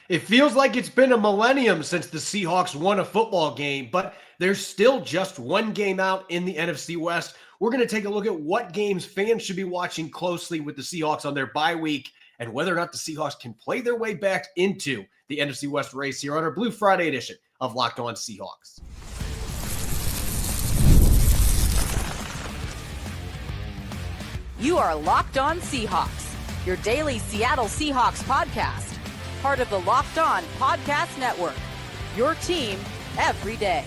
It feels like it's been a millennium since the Seahawks won a football game, but there's still just one game out in the NFC West. We're going to take a look at what games fans should be watching closely with the Seahawks on their bye week and whether or not the Seahawks can play their way back into the NFC West race here on our Blue Friday edition of Locked On Seahawks. You are Locked On Seahawks, your daily Seattle Seahawks podcast. Part of the Locked On Podcast Network, your team every day.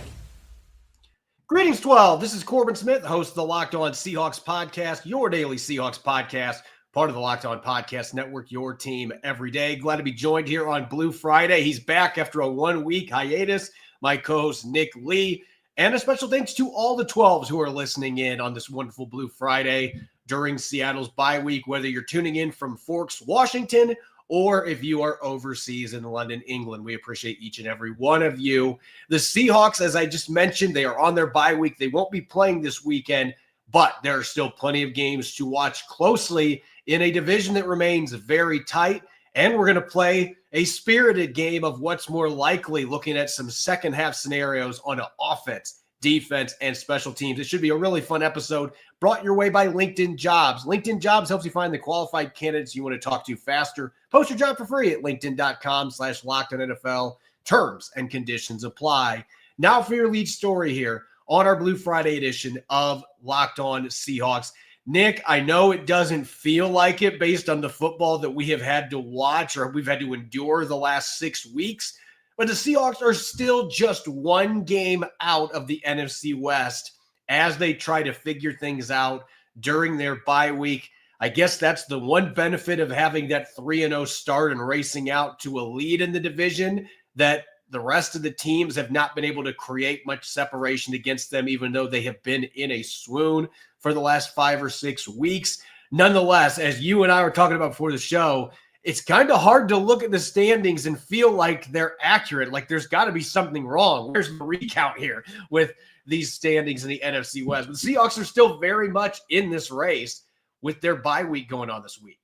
Greetings, 12. This is Corbin Smith, host of the Locked On Seahawks podcast, your daily Seahawks podcast, part of the Locked On Podcast Network, your team every day. Glad to be joined here on Blue Friday. He's back after a 1-week hiatus. My co-host, Nick Lee. And a special thanks to all the 12s who are listening in on this wonderful Blue Friday during Seattle's bye week, whether you're tuning in from Forks, Washington, or if you are overseas in London, England. We appreciate each and every one of you. The Seahawks, as I just mentioned, they are on their bye week. They won't be playing this weekend, but there are still plenty of games to watch closely in a division that remains very tight. And we're going to play a spirited game of what's more likely, looking at some second half scenarios on an offense, defense, and special teams. It should be a really fun episode brought your way by LinkedIn Jobs. LinkedIn Jobs helps you find the qualified candidates you want to talk to faster. Post your job for free at linkedin.com/LockedOnNFL. Terms and conditions apply. Now for your lead story here on our Blue Friday edition of Locked On Seahawks. Nick, I know it doesn't feel like it based on the football that we have had to watch or we've had to endure the last 6 weeks, but the Seahawks are still just one game out of the NFC West as they try to figure things out during their bye week. I guess that's the one benefit of having that 3-0 start and racing out to a lead in the division, that the rest of the teams have not been able to create much separation against them, even though they have been in a swoon for the last 5 or 6 weeks. Nonetheless, as you and I were talking about before the show, it's kind of hard to look at the standings and feel like they're accurate. Like there's got to be something wrong. Where's the recount here with these standings in the NFC West? But the Seahawks are still very much in this race with their bye week going on this week.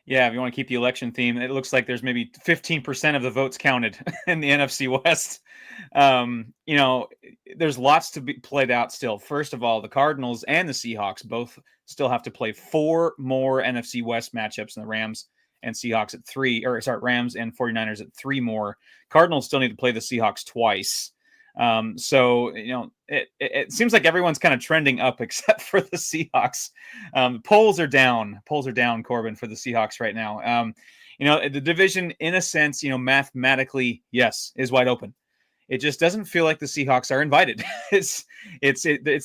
Yeah, if you want to keep the election theme, it looks like there's maybe 15% of the votes counted in the NFC West. There's lots to be played out still. First of all, the Cardinals and the Seahawks both still have to play 4 more NFC West matchups, and the Rams and Seahawks at 3, Rams and 49ers at 3 more. Cardinals still need to play the Seahawks twice. It seems like everyone's kind of trending up except for the Seahawks. Polls are down, Corbin, for the Seahawks right now. The division, in a sense, mathematically, yes, is wide open. It just doesn't feel like the Seahawks are invited. It's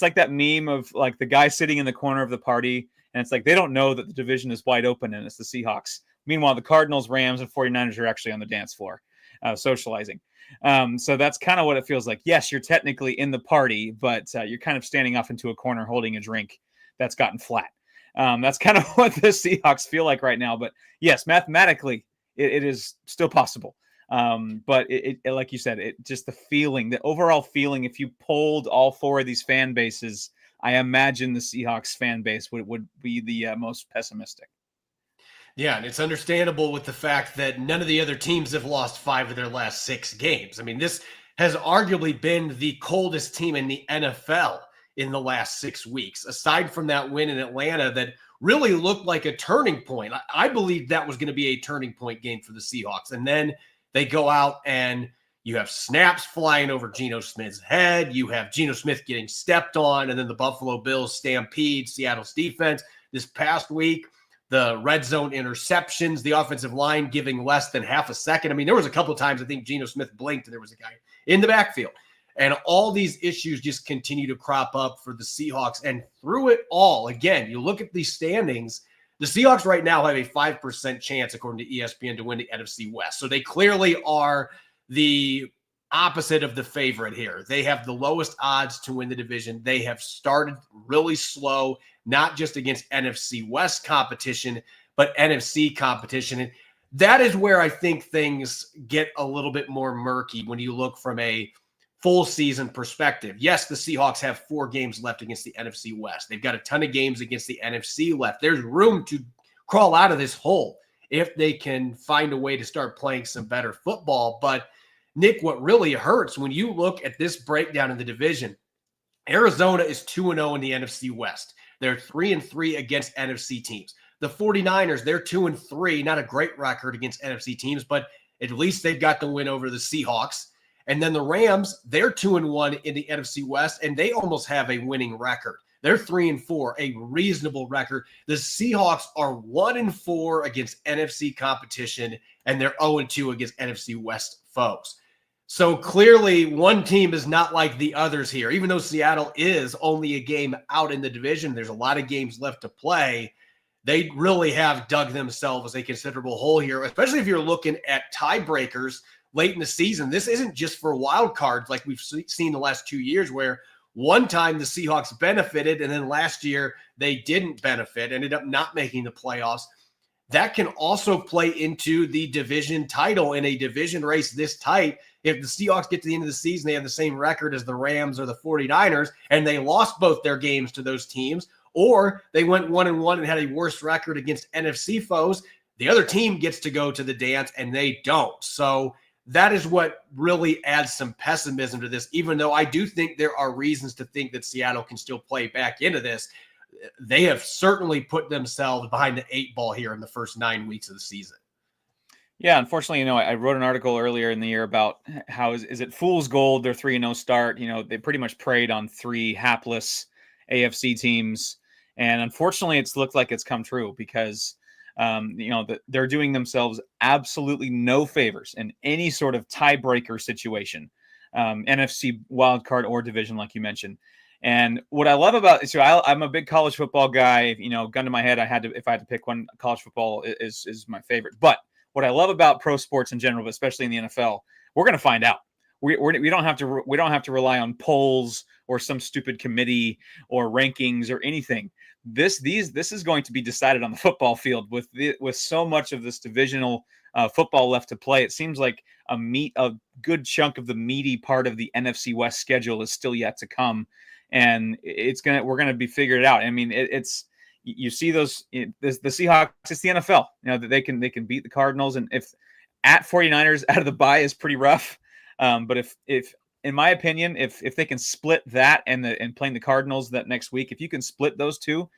like that meme of like the guy sitting in the corner of the party, and it's like they don't know that the division is wide open and it's the Seahawks. Meanwhile, the Cardinals, Rams, and 49ers are actually on the dance floor socializing. So that's kind of what it feels like. Yes, you're technically in the party, but you're kind of standing off into a corner holding a drink that's gotten flat. That's kind of what the Seahawks feel like right now. But yes, mathematically, it is still possible. But it like you said, just the overall feeling, if you polled all 4 of these fan bases, I imagine the Seahawks fan base would be the most pessimistic. Yeah, and it's understandable with the fact that none of the other teams have lost 5 of their last 6 games. I mean, this has arguably been the coldest team in the NFL in the last 6 weeks, aside from that win in Atlanta that really looked like a turning point. I believe that was going to be a turning point game for the Seahawks. And then they go out and you have snaps flying over Geno Smith's head. You have Geno Smith getting stepped on, and then the Buffalo Bills stampede Seattle's defense. This past week, the red zone interceptions, the offensive line giving less than half a second. I mean, there was a couple of times I think Geno Smith blinked and there was a guy in the backfield. And all these issues just continue to crop up for the Seahawks. And through it all, again, you look at these standings, the Seahawks right now have a 5% chance, according to ESPN, to win the NFC West. So they clearly are the opposite of the favorite here. They have the lowest odds to win the division. They have started really slow, not just against NFC West competition, but NFC competition. And that is where I think things get a little bit more murky when you look from a full season perspective. Yes, the Seahawks have 4 games left against the NFC West. They've got a ton of games against the NFC left. There's room to crawl out of this hole if they can find a way to start playing some better football. But Nick, what really hurts when you look at this breakdown in the division, Arizona is 2-0 in the NFC West. They're 3-3 against NFC teams. The 49ers, they're 2-3, not a great record against NFC teams, but at least they've got the win over the Seahawks. And then the Rams, they're 2-1 in the NFC West, and they almost have a winning record. They're 3-4, a reasonable record. The Seahawks are 1-4 against NFC competition, and they're 0-2 against NFC West foes. So clearly, one team is not like the others here. Even though Seattle is only a game out in the division, there's a lot of games left to play. They really have dug themselves a considerable hole here, especially if you're looking at tiebreakers late in the season. This isn't just for wild cards like we've seen the last 2 years, where one time the Seahawks benefited and then last year they didn't benefit, ended up not making the playoffs. That can also play into the division title in a division race this tight. If the Seahawks get to the end of the season, they have the same record as the Rams or the 49ers, and they lost both their games to those teams, or they went 1-1 and had a worse record against NFC foes, the other team gets to go to the dance and they don't. So that is what really adds some pessimism to this, even though I do think there are reasons to think that Seattle can still play back into this. They have certainly put themselves behind the 8 ball here in the first 9 weeks of the season. Yeah, unfortunately, I wrote an article earlier in the year about how is it fool's gold, their 3-0 start. They pretty much preyed on 3 hapless AFC teams. And unfortunately, it's looked like it's come true because, they're doing themselves absolutely no favors in any sort of tiebreaker situation, NFC wildcard or division, like you mentioned. And what I love about I'm a big college football guy. Gun to my head, if I had to pick one, college football is my favorite. But what I love about pro sports in general, but especially in the NFL, we're going to find out. We don't have to rely on polls or some stupid committee or rankings or anything. This is going to be decided on the football field with so much of this divisional football left to play. It seems like a good chunk of the meaty part of the NFC West schedule is still yet to come, and we're gonna be figured out. I mean, you see the Seahawks. It's the NFL. That they can beat the Cardinals, and if at 49ers out of the bye is pretty rough. But if in my opinion, if they can split that and playing the Cardinals that next week, if you can split those two,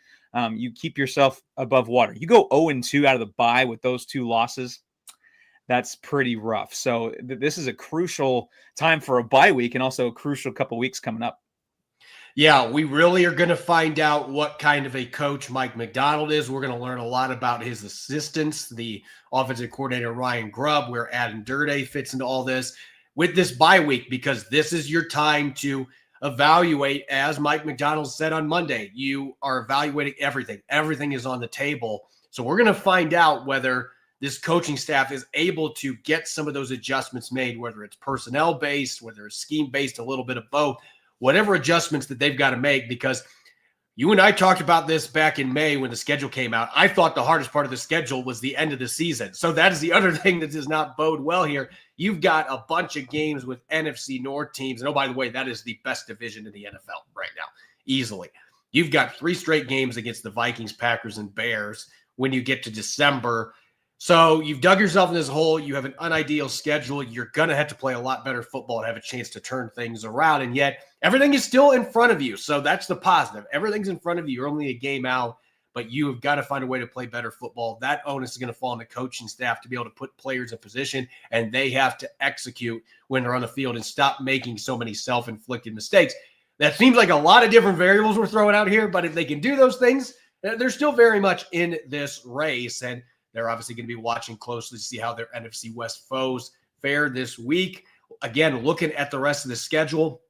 you keep yourself above water. You go 0-2 out of the bye with those 2 losses. That's pretty rough. So this is a crucial time for a bye week and also a crucial couple weeks coming up. Yeah, we really are going to find out what kind of a coach Mike Macdonald is. We're going to learn a lot about his assistants, the offensive coordinator Ryan Grubb, where Adam Durde fits into all this with this bye week, because this is your time to evaluate. As Mike Macdonald said on Monday, you are evaluating everything. Everything is on the table. So we're going to find out whether this coaching staff is able to get some of those adjustments made, whether it's personnel-based, whether it's scheme-based, a little bit of both, whatever adjustments that they've got to make. Because you and I talked about this back in May when the schedule came out. I thought the hardest part of the schedule was the end of the season. So that is the other thing that does not bode well here. You've got a bunch of games with NFC North teams. And oh, by the way, that is the best division in the NFL right now, easily. You've got 3 straight games against the Vikings, Packers, and Bears when you get to December. So you've dug yourself in this hole. You have an unideal schedule. You're going to have to play a lot better football and have a chance to turn things around. And yet everything is still in front of you. So that's the positive. Everything's in front of you. You're only a game out, but you have got to find a way to play better football. That onus is going to fall on the coaching staff to be able to put players in position, and they have to execute when they're on the field and stop making so many self-inflicted mistakes. That seems like a lot of different variables we're throwing out here, but if they can do those things, they're still very much in this race. And they're obviously going to be watching closely to see how their NFC West foes fare this week. Again, looking at the rest of the schedule,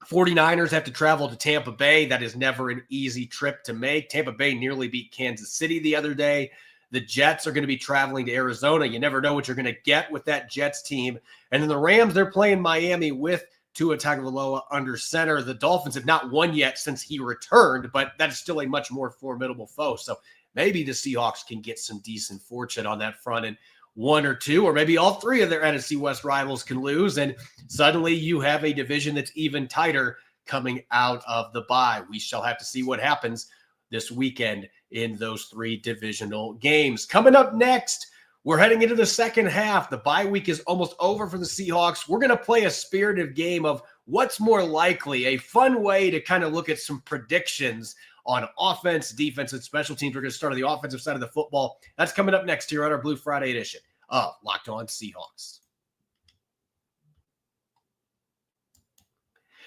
49ers have to travel to Tampa Bay. That is never an easy trip to make. Tampa Bay nearly beat Kansas City the other day. The Jets are going to be traveling to Arizona. You never know what you're going to get with that Jets team. And then the Rams, they're playing Miami with Tua Tagovailoa under center. The Dolphins have not won yet since he returned, but that is still a much more formidable foe. So maybe the Seahawks can get some decent fortune on that front, and 1 or 2, or maybe all 3 of their NFC West rivals can lose, and suddenly you have a division that's even tighter coming out of the bye. We shall have to see what happens this weekend in those 3 divisional games. Coming up next, We're heading into the second half. The bye week is almost over for the Seahawks. We're going to play a spirited game of what's more likely, a fun way to kind of look at some predictions on offense, defense, and special teams. We're going to start on the offensive side of the football. That's coming up next here on our Blue Friday edition of Locked On Seahawks.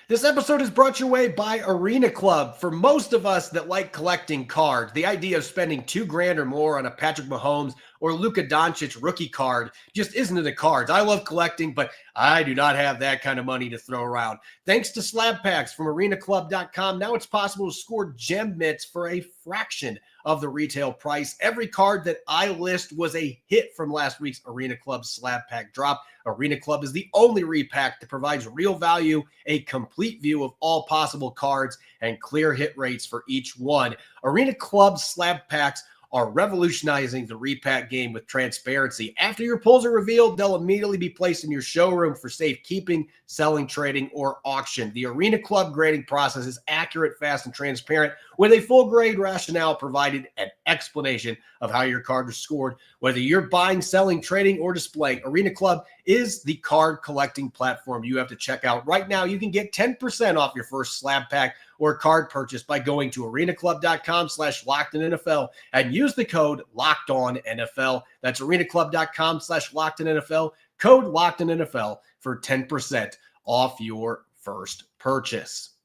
This episode is brought your way by Arena Club. For most of us that like collecting cards, the idea of spending $2,000 or more on a Patrick Mahomes or Luka Doncic rookie card just isn't in the cards. I love collecting, but I do not have that kind of money to throw around. Thanks to slab packs from arenaclub.com, now it's possible to score gem mitts for a fraction of the retail price. Every card that I list was a hit from last week's Arena Club slab pack drop. Arena Club is the only repack that provides real value, a complete view of all possible cards, and clear hit rates for each one. Arena Club slab packs are revolutionizing the repack game with transparency. After your pulls are revealed, they'll immediately be placed in your showroom for safekeeping, selling, trading, or auction. The Arena Club grading process is accurate, fast, and transparent, with a full grade rationale provided and explanation of how your card is scored. Whether you're buying, selling, trading, or displaying, Arena Club is the card collecting platform you have to check out. Right now, you can get 10% off your first slab pack or card purchase by going to arenaclub.com/LockedOnNFL and use the code LockedOnNFL. That's arenaclub.com/LockedOnNFL, code LockedOnNFL for 10% off your first purchase.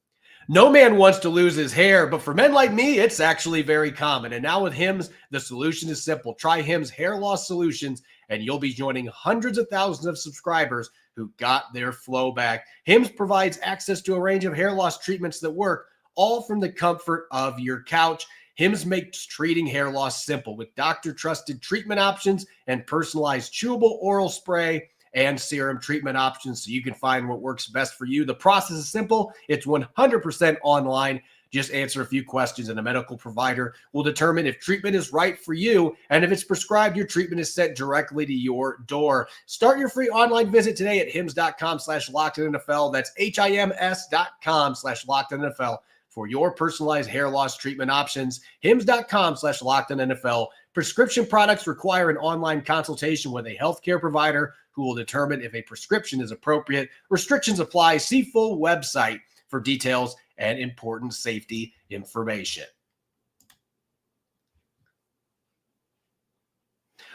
No man wants to lose his hair, but for men like me, it's actually very common. And now with Hims, the solution is simple. Try Hims Hair Loss Solutions, and you'll be joining hundreds of thousands of subscribers who got their flow back. Hims provides access to a range of hair loss treatments that work, all from the comfort of your couch. Hims makes treating hair loss simple with doctor-trusted treatment options and personalized chewable oral spray and serum treatment options so you can find what works best for you. The process is simple. It's 100% online. Just answer a few questions and a medical provider will determine if treatment is right for you. And if it's prescribed, your treatment is sent directly to your door. Start your free online visit today at hims.com/LockedOnNFL. That's HIMS.com/LockedOnNFL for your personalized hair loss treatment options. hims.com/LockedOnNFL. Prescription products require an online consultation with a healthcare provider who will determine if a prescription is appropriate. Restrictions apply. See full website for details and important safety information.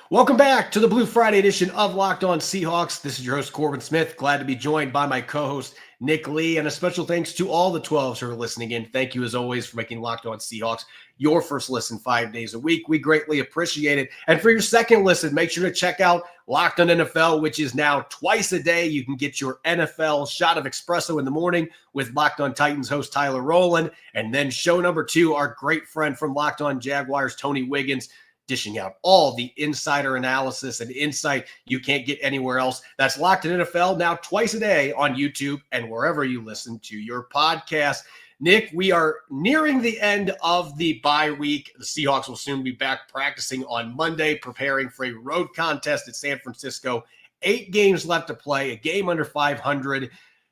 Welcome back to the Blue Friday edition of Locked On Seahawks. This is your host, Corbin Smith. Glad to be joined by my co-host, Nick Lee, and a special thanks to all the 12s who are listening in. Thank you, as always, for making Locked On Seahawks your first listen 5 days a week. We greatly appreciate it. And for your second listen, make sure to check out Locked On NFL, which is now twice a day. You can get your NFL shot of espresso in the morning with Locked On Titans host Tyler Rowland. And then show number 2, our great friend from Locked On Jaguars, Tony Wiggins, dishing out all the insider analysis and insight you can't get anywhere else. That's Locked On NFL, now twice a day on YouTube and wherever you listen to your podcast. Nick, we are nearing the end of the bye week. The Seahawks will soon be back practicing on Monday, preparing for a road contest at San Francisco. 8 games left to play, a game under 500.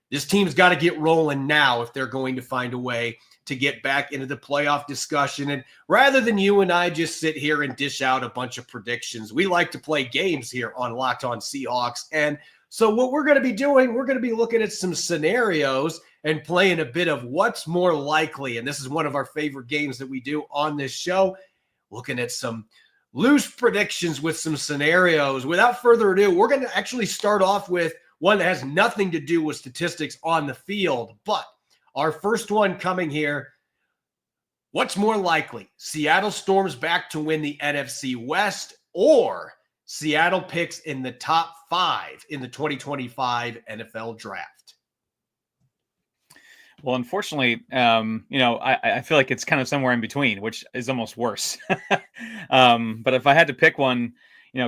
This team's got to get rolling now if they're going to find a way to get back into the playoff discussion. And rather than you and I just sit here and dish out a bunch of predictions, we like to play games here on Locked On Seahawks. And so what we're going to be doing, we're going to be looking at some scenarios and playing a bit of what's more likely. And this is one of our favorite games that we do on this show, looking at some loose predictions with some scenarios. Without further ado, we're going to actually start off with one that has nothing to do with statistics on the field. But our first one coming here, what's more likely? Seattle storms back to win the NFC West, or Seattle picks in the top 5 in the 2025 NFL Draft? Well, unfortunately, I feel like it's kind of somewhere in between, which is almost worse. But if I had to pick one,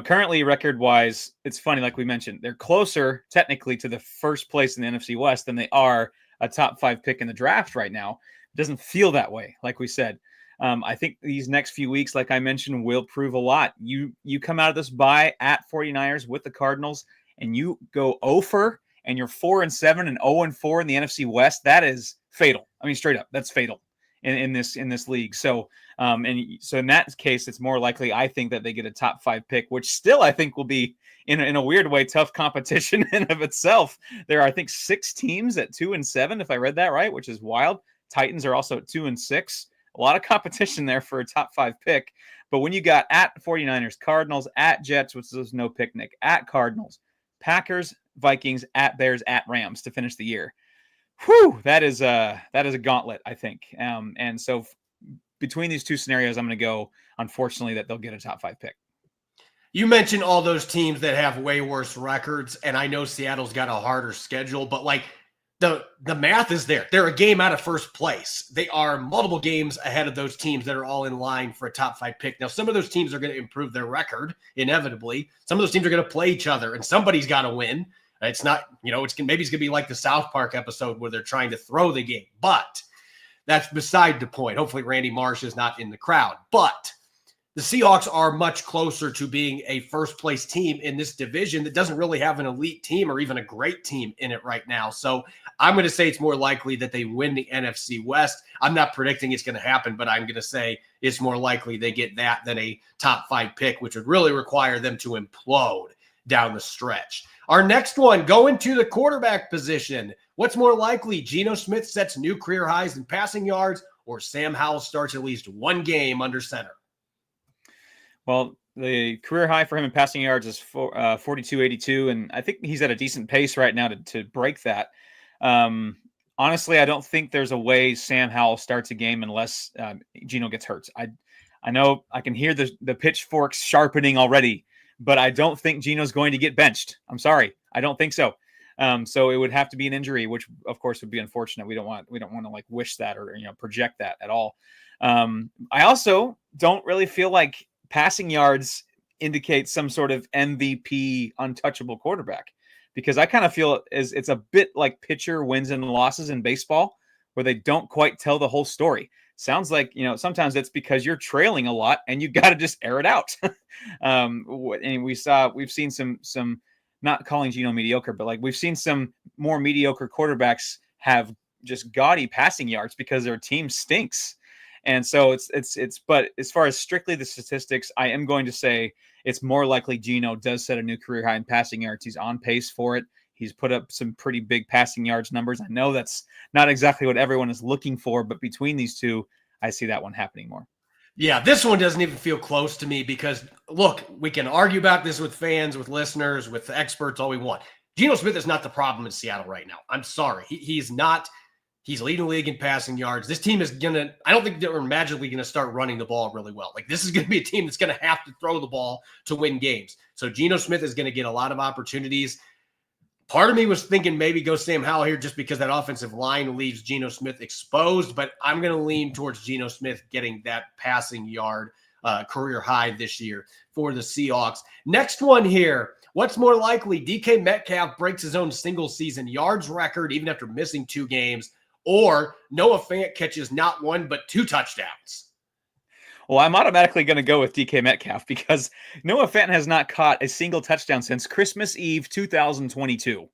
currently record-wise, it's funny, like we mentioned, they're closer technically to the first place in the NFC West than they are a top 5 pick in the draft right now. It doesn't feel that way, like we said. I think these next few weeks, like I mentioned, will prove a lot. You come out of this bye at 49ers with the Cardinals, and you go 0-for, and you're 4-7 and 0-4 in the NFC West. That is fatal. I mean, straight up, that's fatal. in this league. So so in that case, it's more likely, I think, that they get a top 5 pick, which still I think will be in a weird way tough competition in of itself. There are, I think, 6 teams at 2-7, if I read that right, which is wild. Titans are also at 2-6. A lot of competition there for a top 5 pick. But when you got at 49ers, Cardinals, at Jets, which is no picnic, at Cardinals, Packers, Vikings, at Bears, at Rams to finish the year. Whew, that is a gauntlet, I think. And so between these two scenarios, I'm going to go, unfortunately, that they'll get a top 5 pick. You mentioned all those teams that have way worse records, and I know Seattle's got a harder schedule, but like the math is there. They're a game out of first place. They are multiple games ahead of those teams that are all in line for a top 5 pick. Now, some of those teams are going to improve their record, inevitably. Some of those teams are going to play each other, and somebody's got to win. It's not, maybe it's going to be like the South Park episode where they're trying to throw the game, but that's beside the point. Hopefully Randy Marsh is not in the crowd, but the Seahawks are much closer to being a first-place team in this division that doesn't really have an elite team or even a great team in it right now. So I'm going to say it's more likely that they win the NFC West. I'm not predicting it's going to happen, but I'm going to say it's more likely they get that than a top 5 pick, which would really require them to implode down the stretch. Our next one, going to the quarterback position. What's more likely, Geno Smith sets new career highs in passing yards, or Sam Howell starts at least one game under center? Well, the career high for him in passing yards is 42.82, and I think he's at a decent pace right now to break that. Honestly, I don't think there's a way Sam Howell starts a game unless Geno gets hurt. I know I can hear the pitchforks sharpening already, but I don't think Geno's going to get benched. I'm sorry, I don't think so. So it would have to be an injury, which of course would be unfortunate. We don't want to like wish that or project that at all. I also don't really feel like passing yards indicate some sort of MVP untouchable quarterback, because I kind of feel it's a bit like pitcher wins and losses in baseball, where they don't quite tell the whole story. Sounds like, sometimes it's because you're trailing a lot and you got to just air it out. And we've seen some, not calling Geno mediocre, but like we've seen some more mediocre quarterbacks have just gaudy passing yards because their team stinks. And so but as far as strictly the statistics, I am going to say it's more likely Geno does set a new career high in passing yards. He's on pace for it. He's put up some pretty big passing yards numbers. I know that's not exactly what everyone is looking for, but between these two, I see that one happening more. Yeah, this one doesn't even feel close to me because, look, we can argue about this with fans, with listeners, with experts, all we want. Geno Smith is not the problem in Seattle right now. I'm sorry. He's not. He's leading the league in passing yards. This team is going to – I don't think they're magically going to start running the ball really well. Like, this is going to be a team that's going to have to throw the ball to win games. So Geno Smith is going to get a lot of opportunities. Part of me was thinking maybe go Sam Howell here just because that offensive line leaves Geno Smith exposed, but I'm going to lean towards Geno Smith getting that passing yard career high this year for the Seahawks. Next one here. What's more likely? DK Metcalf breaks his own single season yards record even after missing 2 games, or Noah Fant catches not 1 but 2 touchdowns? Well, I'm automatically going to go with DK Metcalf because Noah Fant has not caught a single touchdown since Christmas Eve 2022.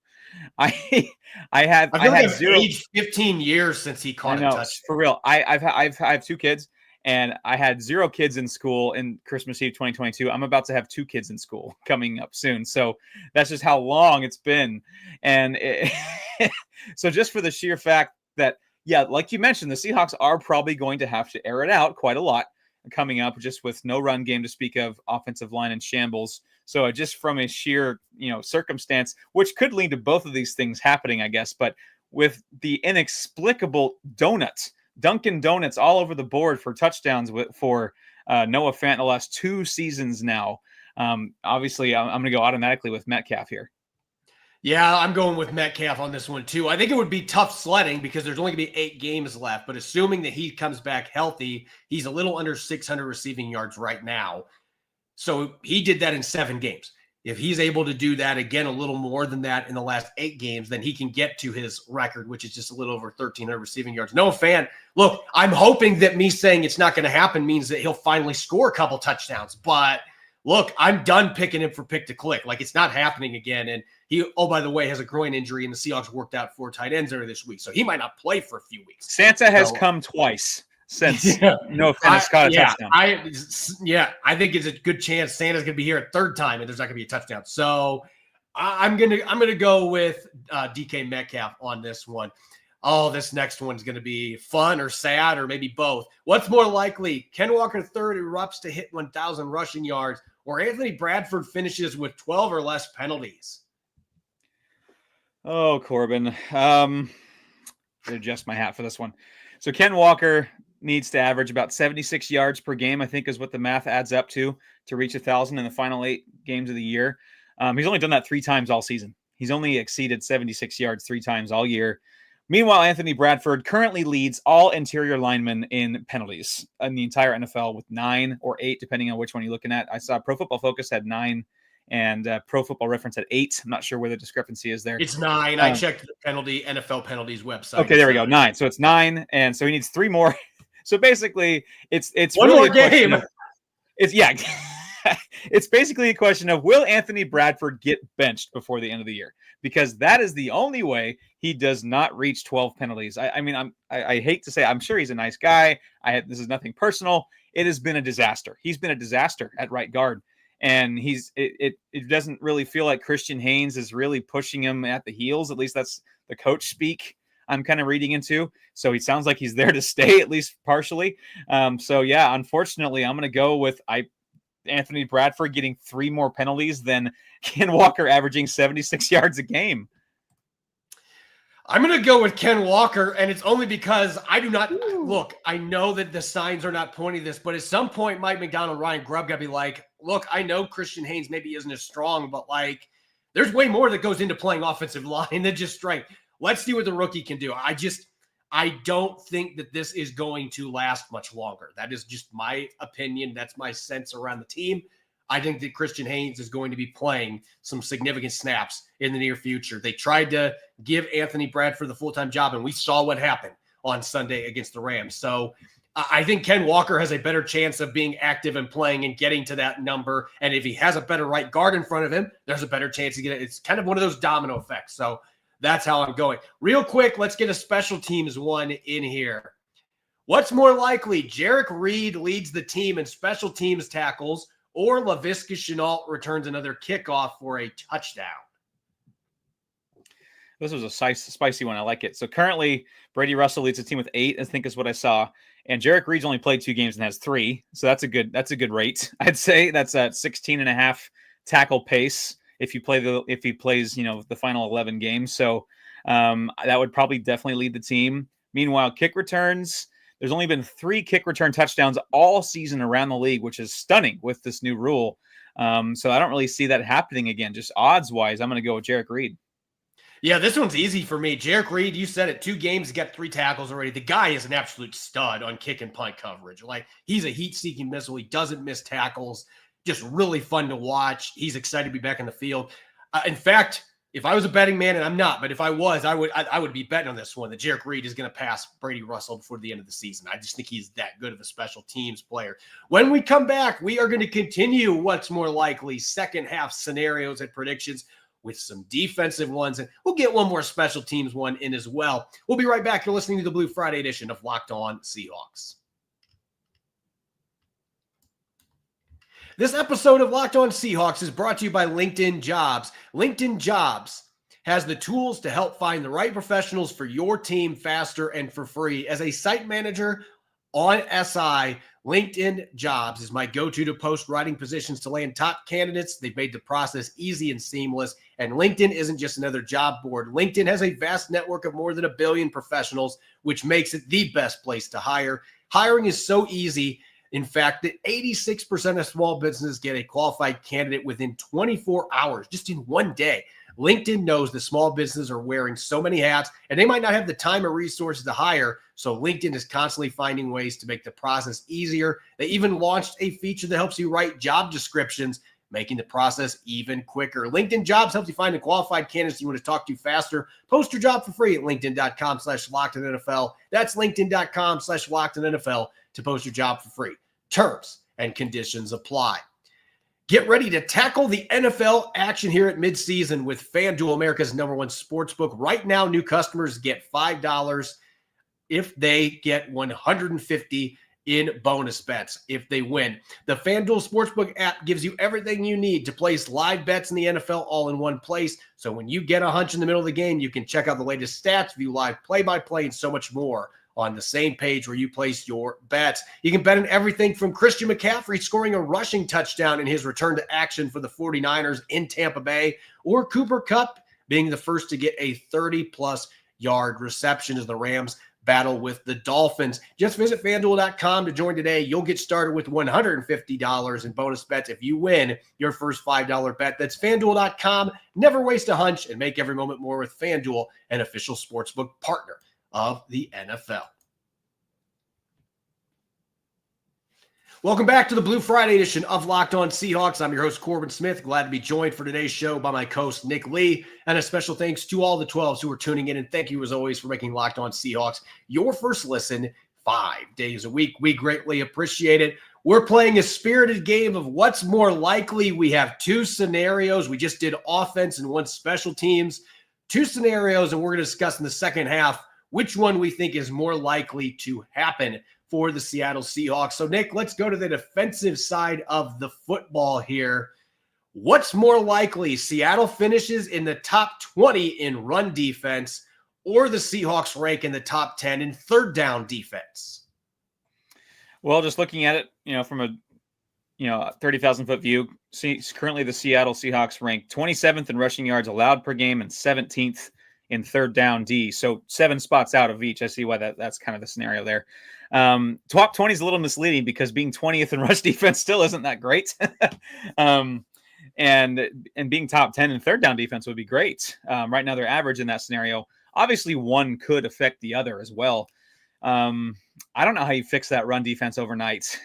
I had zero. Aged 15 years since he caught a touchdown. For real. I have 2 kids, and I had 0 kids in school in Christmas Eve 2022. I'm about to have 2 kids in school coming up soon. So that's just how long it's been. And so just for the sheer fact that, yeah, like you mentioned, the Seahawks are probably going to have to air it out quite a lot coming up, just with no run game to speak of, offensive line in shambles. So just from a sheer, circumstance, which could lead to both of these things happening, I guess, but with the inexplicable Dunkin' Donuts all over the board for touchdowns for Noah Fant the last 2 seasons now, obviously I'm going to go automatically with Metcalf here. Yeah, I'm going with Metcalf on this one too. I think it would be tough sledding because there's only going to be 8 games left, but assuming that he comes back healthy, he's a little under 600 receiving yards right now. So he did that in 7 games. If he's able to do that again, a little more than that in the last 8 games, then he can get to his record, which is just a little over 1,300 receiving yards. Noah Fant, look, I'm hoping that me saying it's not going to happen means that he'll finally score a couple touchdowns, but look, I'm done picking him for pick to click. Like, it's not happening again. And he, oh, by the way, has a groin injury, and the Seahawks worked out 4 tight ends there this week. So he might not play for a few weeks. Santa has come twice. since no offense, caught a touchdown. I think it's a good chance Santa's going to be here a third time and there's not going to be a touchdown. So I'm gonna go with DK Metcalf on this one. Oh, this next one's going to be fun or sad or maybe both. What's more likely? Ken Walker III erupts to hit 1,000 rushing yards, or Anthony Bradford finishes with 12 or less penalties? Oh, Corbin. Adjust my hat for this one. So Ken Walker needs to average about 76 yards per game, I think is what the math adds up to reach 1,000 in the final 8 games of the year. He's only done that 3 times all season. He's only exceeded 76 yards 3 times all year. Meanwhile, Anthony Bradford currently leads all interior linemen in penalties in the entire NFL with 9 or 8, depending on which one you're looking at. I saw Pro Football Focus had 9 and Pro Football Reference had 8. I'm not sure where the discrepancy is there. It's 9. I checked the NFL penalties website. Okay, there we go. 9. So it's 9, and so he needs 3 more. So basically, it's one really more game. It's basically a question of, will Anthony Bradford get benched before the end of the year? Because that is the only way he does not reach 12 penalties. I hate to say, I'm sure he's a nice guy. This is nothing personal. It has been a disaster. He's been a disaster at right guard. And it doesn't really feel like Christian Haynes is really pushing him at the heels. At least that's the coach speak I'm kind of reading into. So he sounds like he's there to stay, at least partially. Unfortunately, I'm going to go with Anthony Bradford getting 3 more penalties than Ken Walker averaging 76 yards a game. I'm going to go with Ken Walker, and it's only because I do not look. I know that the signs are not pointing this, but at some point, Mike McDonald, Ryan Grubb got to be like, look, I know Christian Haynes maybe isn't as strong, but like, there's way more that goes into playing offensive line than just strength. Let's see what the rookie can do. I don't think that this is going to last much longer. That is just my opinion. That's my sense around the team. I think that Christian Haynes is going to be playing some significant snaps in the near future. They tried to give Anthony Bradford the full-time job, and we saw what happened on Sunday against the Rams. So I think Ken Walker has a better chance of being active and playing and getting to that number. And if he has a better right guard in front of him, there's a better chance to get it. It's kind of one of those domino effects. So that's how I'm going. Real quick, let's get a special teams one in here. What's more likely? Jarek Reed leads the team in special teams tackles, or Laviska Shenault returns another kickoff for a touchdown? This was a spicy one. I like it. So currently, Brady Russell leads the team with 8, I think is what I saw. And Jarek Reed's only played 2 games and has 3. So that's a good rate. I'd say that's at 16.5 tackle pace if he plays, the final 11 games. So that would probably definitely lead the team. Meanwhile, kick returns, there's only been 3 kick return touchdowns all season around the league, which is stunning with this new rule. So I don't really see that happening again. Just odds wise, I'm going to go with Jarek Reed. Yeah, this one's easy for me. Jarek Reed, you said it, 2 games, he got 3 tackles already. The guy is an absolute stud on kick and punt coverage. Like, he's a heat-seeking missile. He doesn't miss tackles. Just really fun to watch. He's excited to be back in the field. In fact, if I was a betting man, and I'm not, but if I was, I would be betting on this one that Jarek Reed is going to pass Brady Russell before the end of the season. I just think he's that good of a special teams player. When we come back, we are going to continue what's more likely second half scenarios and predictions with some defensive ones, and we'll get one more special teams one in as well. We'll be right back. You're listening to the Blue Friday edition of Locked On Seahawks. This episode of Locked On Seahawks is brought to you by LinkedIn Jobs. LinkedIn Jobs has the tools to help find the right professionals for your team faster and for free. As a site manager on SI, LinkedIn Jobs is my go-to to post writing positions to land top candidates. They've made the process easy and seamless. And LinkedIn isn't just another job board. LinkedIn has a vast network of more than 1 billion professionals, which makes it the best place to hire. Hiring is so easy, in fact, that 86% of small businesses get a qualified candidate within 24 hours, just in one day. LinkedIn knows that small businesses are wearing so many hats, and they might not have the time or resources to hire, so LinkedIn is constantly finding ways to make the process easier. They even launched a feature that helps you write job descriptions, making the process even quicker. LinkedIn Jobs helps you find the qualified candidates you want to talk to faster. Post your job for free at linkedin.com/LockedOnNFL. That's linkedin.com/LockedOnNFL to post your job for free. Terms and conditions apply. Get ready to tackle the NFL action here at midseason with FanDuel, America's #1 sportsbook. Right now, new customers get $5 if they get 150 in bonus bets if they win. The FanDuel Sportsbook app gives you everything you need to place live bets in the NFL all in one place. So when you get a hunch in the middle of the game, you can check out the latest stats, view live play-by-play, and so much more on the same page where you place your bets. You can bet on everything from Christian McCaffrey scoring a rushing touchdown in his return to action for the 49ers in Tampa Bay, or Cooper Kupp being the first to get a 30-plus yard reception as the Rams battle with the Dolphins. Just visit FanDuel.com to join today. You'll get started with $150 in bonus bets if you win your first $5 bet. That's FanDuel.com. Never waste a hunch and make every moment more with FanDuel, an official sportsbook partner of the NFL. Welcome back to the Blue Friday edition of Locked On Seahawks. I'm your host, Corbin Smith. Glad to be joined for today's show by my co-host, Nick Lee. And a special thanks to all the 12s who are tuning in. And thank you, as always, for making Locked On Seahawks your first listen 5 days a week. We greatly appreciate it. We're playing a spirited game of what's more likely. We have 2 scenarios. We just did offense and 1 special teams. 2 scenarios, and we're going to discuss in the second half which one we think is more likely to happen for the Seattle Seahawks. So, Nick, let's go to the defensive side of the football here. What's more likely, Seattle finishes in the top 20 in run defense, or the Seahawks rank in the top 10 in third down defense? Well, just looking at it, from a 30,000-foot view, currently the Seattle Seahawks rank 27th in rushing yards allowed per game and 17th in third down D. So 7 spots out of each. I see why that's kind of the scenario there. Top 20 is a little misleading because being 20th in rush defense still isn't that great. And being top 10 in third down defense would be great. Right now they're average in that scenario. Obviously one could affect the other as well. I don't know how you fix that run defense overnight,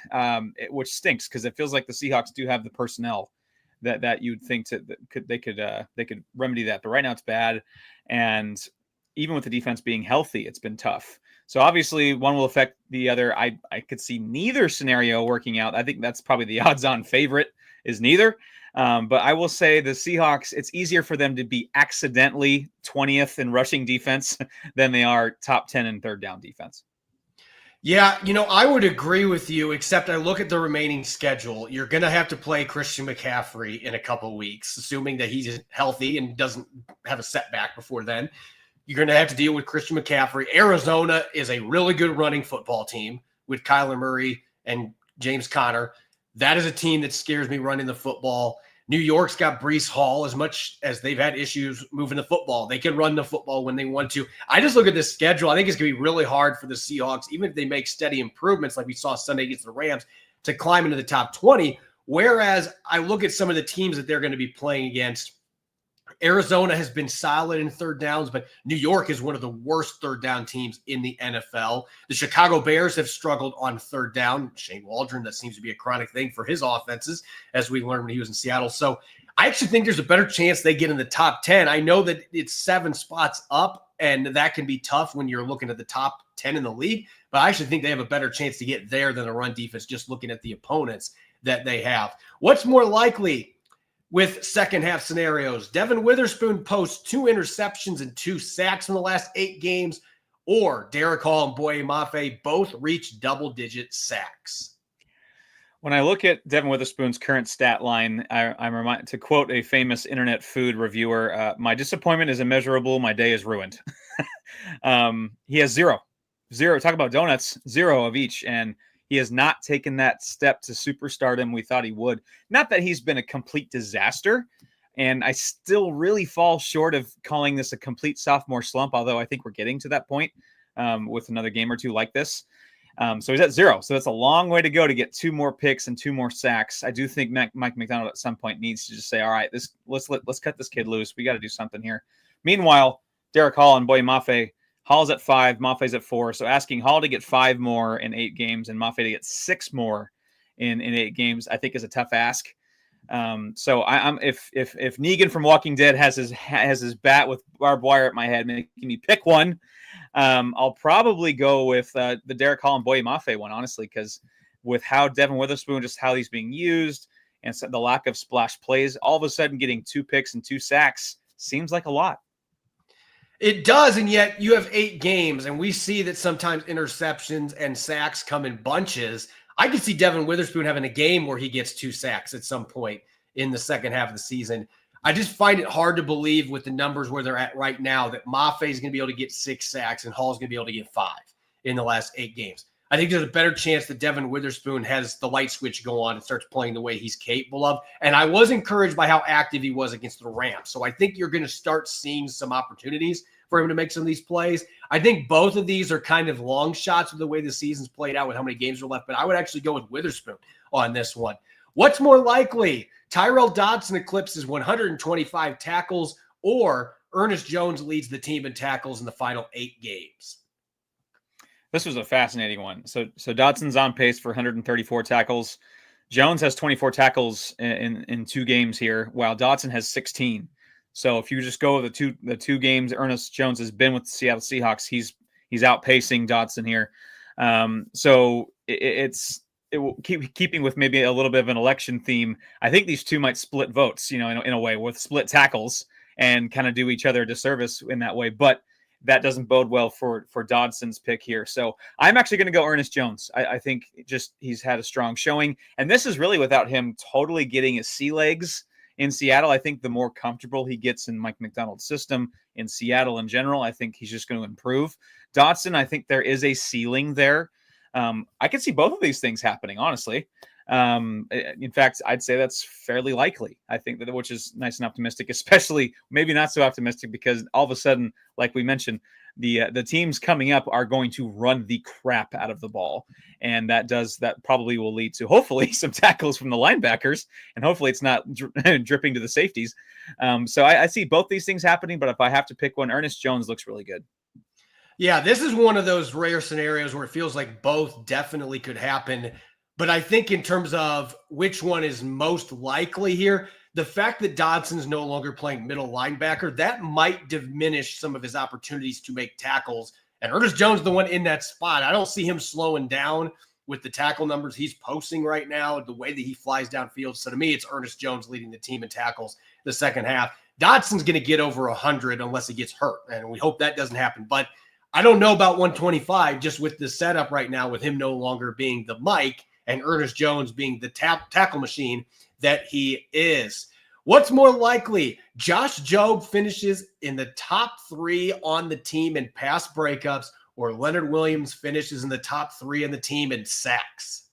which stinks because it feels like the Seahawks do have the personnel that you'd think they could remedy that. But right now it's bad. And even with the defense being healthy, it's been tough. So obviously one will affect the other. I could see neither scenario working out. I think that's probably the odds-on favorite is neither. But I will say the Seahawks, it's easier for them to be accidentally 20th in rushing defense than they are top 10 in third down defense. Yeah, I would agree with you, except I look at the remaining schedule. You're going to have to play Christian McCaffrey in a couple weeks, assuming that he's healthy and doesn't have a setback before then. You're going to have to deal with Christian McCaffrey. Arizona is a really good running football team with Kyler Murray and James Conner. That is a team that scares me running the football. New York's got Breece Hall. As much as they've had issues moving the football, they can run the football when they want to. I just look at this schedule. I think it's going to be really hard for the Seahawks, even if they make steady improvements like we saw Sunday against the Rams, to climb into the top 20. Whereas I look at some of the teams that they're going to be playing against. Arizona has been solid in third downs, but New York is one of the worst third down teams in the NFL. The Chicago Bears have struggled on third down. Shane Waldron, that seems to be a chronic thing for his offenses, as we learned when he was in Seattle. So I actually think there's a better chance they get in the top 10. I know that it's 7 spots up, and that can be tough when you're looking at the top 10 in the league, but I actually think they have a better chance to get there than the run defense, just looking at the opponents that they have. What's more likely with second half scenarios? Devin Witherspoon posts 2 interceptions and 2 sacks in the last 8 games, or Derek Hall and Boye Mafe both reach double-digit sacks. When I look at Devin Witherspoon's current stat line, I'm reminded to quote a famous internet food reviewer, my disappointment is immeasurable. My day is ruined. He has 0. Talk about donuts, 0 of each. And he has not taken that step to superstardom we thought he would. Not that he's been a complete disaster, and I still really fall short of calling this a complete sophomore slump, although I think we're getting to that point with another game or 2 like this. So he's at 0. So that's a long way to go to get 2 more picks and 2 more sacks. I do think Mike McDonald at some point needs to just say, all right, let's cut this kid loose. We got to do something here. Meanwhile, Derek Hall and Boye Mafe, Hall's at 5, Maffe's at 4. So asking Hall to get 5 more in 8 games and Mafe to get 6 more in 8 games, I think is a tough ask. So I'm if Negan from Walking Dead has his bat with barbed wire at my head making me pick one, I'll probably go with the Derek Hall and Boye Mafe one, honestly, because with how Devin Witherspoon, just how he's being used and the lack of splash plays, all of a sudden getting 2 picks and 2 sacks seems like a lot. It does, and yet you have 8 games, and we see that sometimes interceptions and sacks come in bunches. I could see Devin Witherspoon having a game where he gets 2 sacks at some point in the second half of the season. I just find it hard to believe with the numbers where they're at right now that Mafe is going to be able to get 6 sacks and Hall's going to be able to get 5 in the last 8 games. I think there's a better chance that Devin Witherspoon has the light switch go on and starts playing the way he's capable of. And I was encouraged by how active he was against the Rams. So I think you're going to start seeing some opportunities for him to make some of these plays. I think both of these are kind of long shots with the way the season's played out with how many games are left, but I would actually go with Witherspoon on this one. What's more likely? Tyrell Dodson eclipses 125 tackles, or Ernest Jones leads the team in tackles in the final 8 games? This was a fascinating one. So Dodson's on pace for 134 tackles. Jones has 24 tackles in 2 games here, while Dodson has 16. So if you just go with the two games Ernest Jones has been with the Seattle Seahawks, he's outpacing Dodson here. So it will keeping with maybe a little bit of an election theme. I think these two might split votes, in a way, with split tackles and kind of do each other a disservice in that way. But that doesn't bode well for Dodson's pick here. So I'm actually going to go Ernest Jones. I think just he's had a strong showing. And this is really without him totally getting his sea legs in Seattle. I think the more comfortable he gets in Mike Macdonald's system, in Seattle in general, I think he's just going to improve. Dodson, I think there is a ceiling there. I could see both of these things happening, honestly. In fact, I'd say that's fairly likely. I think that, which is nice and optimistic, especially maybe not so optimistic because all of a sudden, like we mentioned, the teams coming up are going to run the crap out of the ball. And that probably will lead to hopefully some tackles from the linebackers, and hopefully it's not dripping to the safeties. So I see both these things happening, but if I have to pick one, Ernest Jones looks really good. Yeah, this is one of those rare scenarios where it feels like both definitely could happen. But I think in terms of which one is most likely here, the fact that Dodson's no longer playing middle linebacker, that might diminish some of his opportunities to make tackles. And Ernest Jones, the one in that spot, I don't see him slowing down with the tackle numbers he's posting right now, the way that he flies downfield. So to me, it's Ernest Jones leading the team in tackles the second half. Dodson's going to get over 100 unless he gets hurt, and we hope that doesn't happen. But I don't know about 125 just with the setup right now with him no longer being the Mike and Ernest Jones being the tackle machine that he is. What's more likely? Josh Jobe finishes in the top 3 on the team in pass breakups, or Leonard Williams finishes in the top 3 on the team in sacks?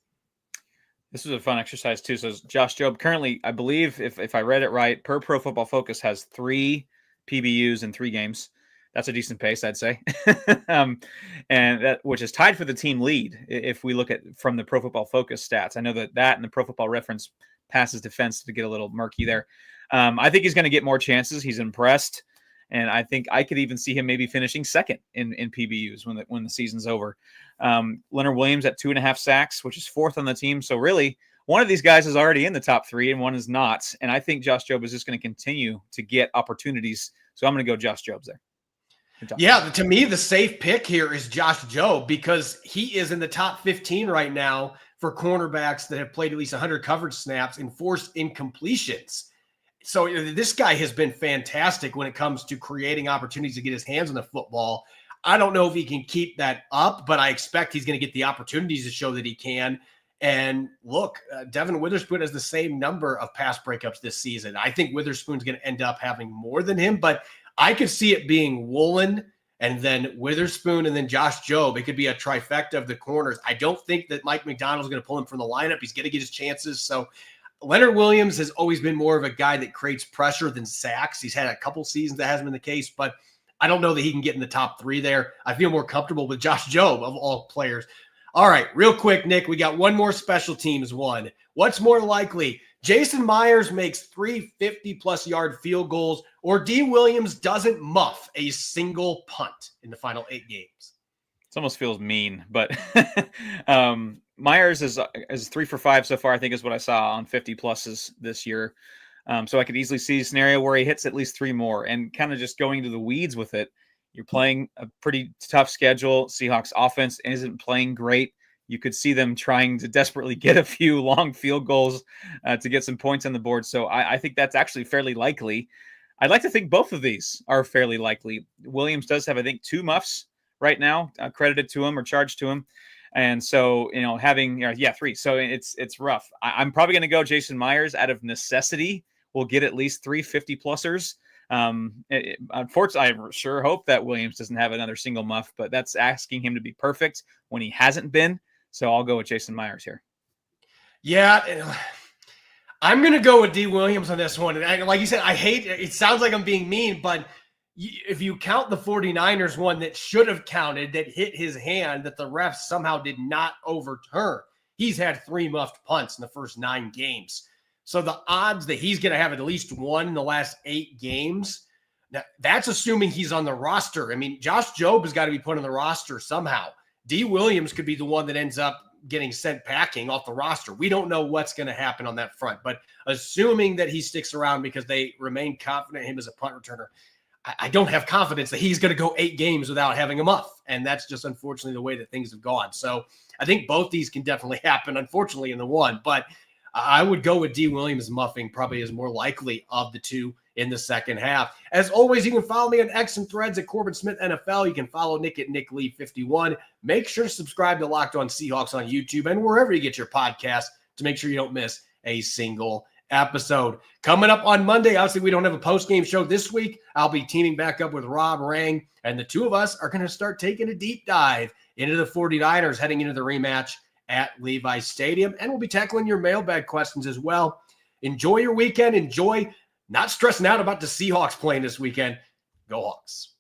This was a fun exercise too. So Josh Jobe currently, I believe, if I read it right, per Pro Football Focus, has 3 PBUs in 3 games. That's a decent pace, I'd say. And that, which is tied for the team lead if we look at from the Pro Football Focus stats. I know that and the Pro Football Reference passes defense to get a little murky there. I think he's going to get more chances. He's impressed. And I think I could even see him maybe finishing second in PBUs when the season's over. Leonard Williams at 2.5 sacks, which is 4th on the team. So really, one of these guys is already in the top 3 and one is not. And I think Josh Jobe is just going to continue to get opportunities. So I'm going to go Josh Jobe there. Yeah, to me, the safe pick here is Josh Jobe because he is in the top 15 right now for cornerbacks that have played at least 100 coverage snaps and forced incompletions. So this guy has been fantastic when it comes to creating opportunities to get his hands on the football. I don't know if he can keep that up, but I expect he's going to get the opportunities to show that he can. And look, Devin Witherspoon has the same number of pass breakups this season. I think Witherspoon's going to end up having more than him, but I could see it being Woolen and then Witherspoon and then Josh Jobe. It could be a trifecta of the corners. I don't think that Mike Macdonald's going to pull him from the lineup. He's going to get his chances. So Leonard Williams has always been more of a guy that creates pressure than sacks. He's had a couple seasons that hasn't been the case, but I don't know that he can get in the top 3 there. I feel more comfortable with Josh Jobe of all players. All right, real quick, Nick, we got one more special teams one. What's more likely? Jason Myers makes 3 50-plus yard field goals, or D. Williams doesn't muff a single punt in the final 8 games. It almost feels mean, but Myers is 3 for 5 so far, I think is what I saw on 50-pluses this year. So I could easily see a scenario where he hits at least 3 more, and kind of just going into the weeds with it. You're playing a pretty tough schedule. Seahawks offense isn't playing great. You could see them trying to desperately get a few long field goals to get some points on the board. So I think that's actually fairly likely. I'd like to think both of these are fairly likely. Williams does have, I think, 2 muffs right now credited to him or charged to him. And so, having, 3. So it's rough. I'm probably going to go Jason Myers out of necessity. We'll get at least 3 50-plussers. Unfortunately, I sure hope that Williams doesn't have another single muff, but that's asking him to be perfect when he hasn't been. So I'll go with Jason Myers here. Yeah, I'm going to go with D. Williams on this one. And like you said, I hate it. Sounds like I'm being mean, but if you count the 49ers one that should have counted, that hit his hand, that the refs somehow did not overturn, he's had 3 muffed punts in the first 9 games. So the odds that he's going to have at least 1 in the last 8 games, now that's assuming he's on the roster. I mean, Josh Jobe has got to be put on the roster somehow. D. Williams could be the one that ends up getting sent packing off the roster. We don't know what's going to happen on that front, but assuming that he sticks around because they remain confident in him as a punt returner, I don't have confidence that he's going to go 8 games without having a muff. And that's just unfortunately the way that things have gone. So I think both these can definitely happen, unfortunately, in the one, but I would go with D. Williams muffing probably is more likely of the 2 in the second half. As always, you can follow me on X and Threads at Corbin Smith NFL. You can follow Nick at Nick Lee 51. Make sure to subscribe to Locked On Seahawks on YouTube and wherever you get your podcast to make sure you don't miss a single episode. Coming up on Monday, obviously we don't have a post-game show this week. I'll be teaming back up with Rob Rang, and the 2 of us are going to start taking a deep dive into the 49ers heading into the rematch at Levi Stadium, and we'll be tackling your mailbag questions as well. Enjoy your weekend. Enjoy not stressing out about the Seahawks playing this weekend. Go Hawks.